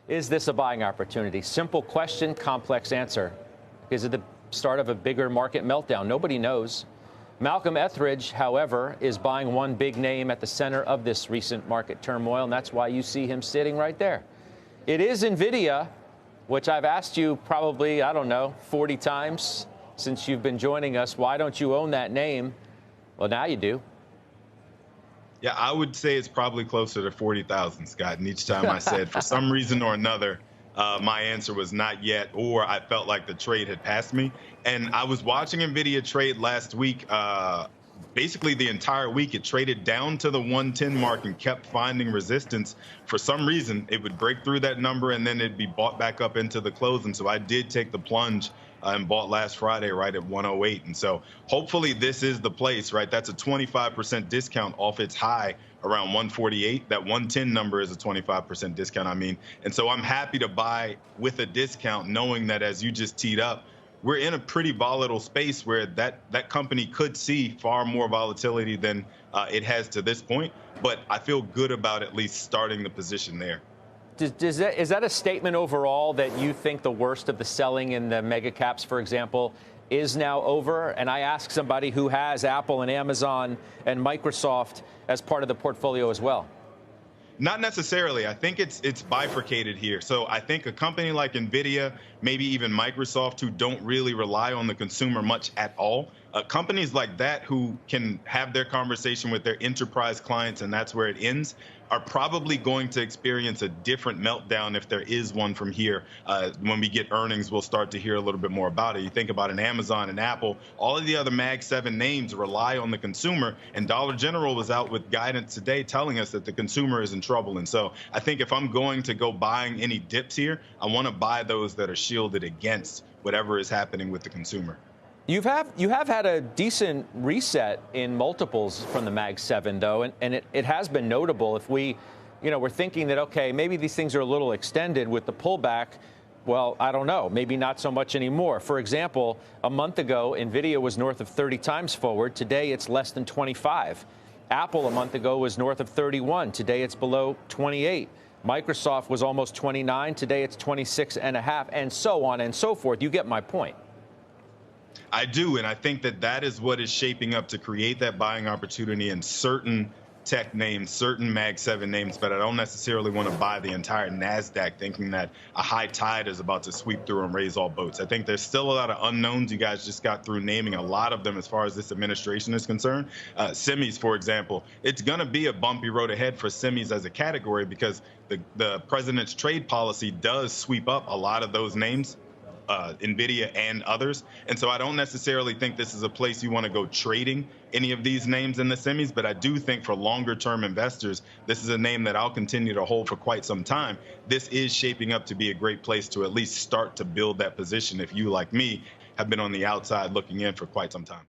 Is this a buying opportunity? Simple question, complex answer. Is it the start of a bigger market meltdown? Nobody knows. Malcolm Ethridge, however, is buying one big name at the center of this recent market turmoil, and that's why you see him sitting right there. It is NVIDIA, which I've asked you probably, I don't know, 40 times since you've been joining us. Why don't you own that name? Well, now you do. Yeah, I would say it's probably closer to 40,000, Scott. And each time I said, for some reason or another, my answer was not yet, or I felt like the trade had passed me. And I was watching NVIDIA trade last week. Basically, the entire week, it traded down to the 110 mark and kept finding resistance. For some reason, it would break through that number, and then it'd be bought back up into the close. And so I did take the plunge and bought last Friday right at 108. And so hopefully this is the place, right? That's a 25% discount off its high around 148. That 110 number is a 25% discount, I mean. And so I'm happy to buy with a discount, knowing that, as you just teed up, we're in a pretty volatile space where that company could see far more volatility than it has to this point. But I feel good about at least starting the position there. Is that a statement overall that you think the worst of the selling in the mega caps, for example, is now over? And I ask somebody who has Apple and Amazon and Microsoft as part of the portfolio as well. Not necessarily. I think it's bifurcated here. So I think a company like NVIDIA, maybe even Microsoft, who don't really rely on the consumer much at all, companies like that who can have their conversation with their enterprise clients, and that's where it ends, are probably going to experience a different meltdown if there is one from here. When we get earnings, we'll start to hear a little bit more about it. You think about an Amazon and Apple, all of the other Mag 7 names rely on the consumer, and Dollar General was out with guidance today telling us that the consumer is in trouble. And so I think if I'm going to go buying any dips here, I want to buy those that are shielded against whatever is happening with the consumer. You have had a decent reset in multiples from the Mag 7, though, and it has been notable. If we're thinking that, okay, maybe these things are a little extended with the pullback, well, I don't know, maybe not so much anymore. For example, a month ago, NVIDIA was north of 30 times forward. Today, it's less than 25. Apple a month ago was north of 31. Today, it's below 28. Microsoft was almost 29. Today, it's 26.5, and so on and so forth. You get my point. I do, and I think that is what is shaping up to create that buying opportunity in certain tech names, certain Mag 7 names, but I don't necessarily want to buy the entire NASDAQ thinking that a high tide is about to sweep through and raise all boats. I think there's still a lot of unknowns. You guys just got through naming a lot of them as far as this administration is concerned. Semis, for example, it's going to be a bumpy road ahead for semis as a category because the president's trade policy does sweep up a lot of those names. NVIDIA and others. And so I don't necessarily think this is a place you want to go trading any of these names in the semis, but I do think for longer term investors, this is a name that I'll continue to hold for quite some time. This is shaping up to be a great place to at least start to build that position if you, like me, have been on the outside looking in for quite some time.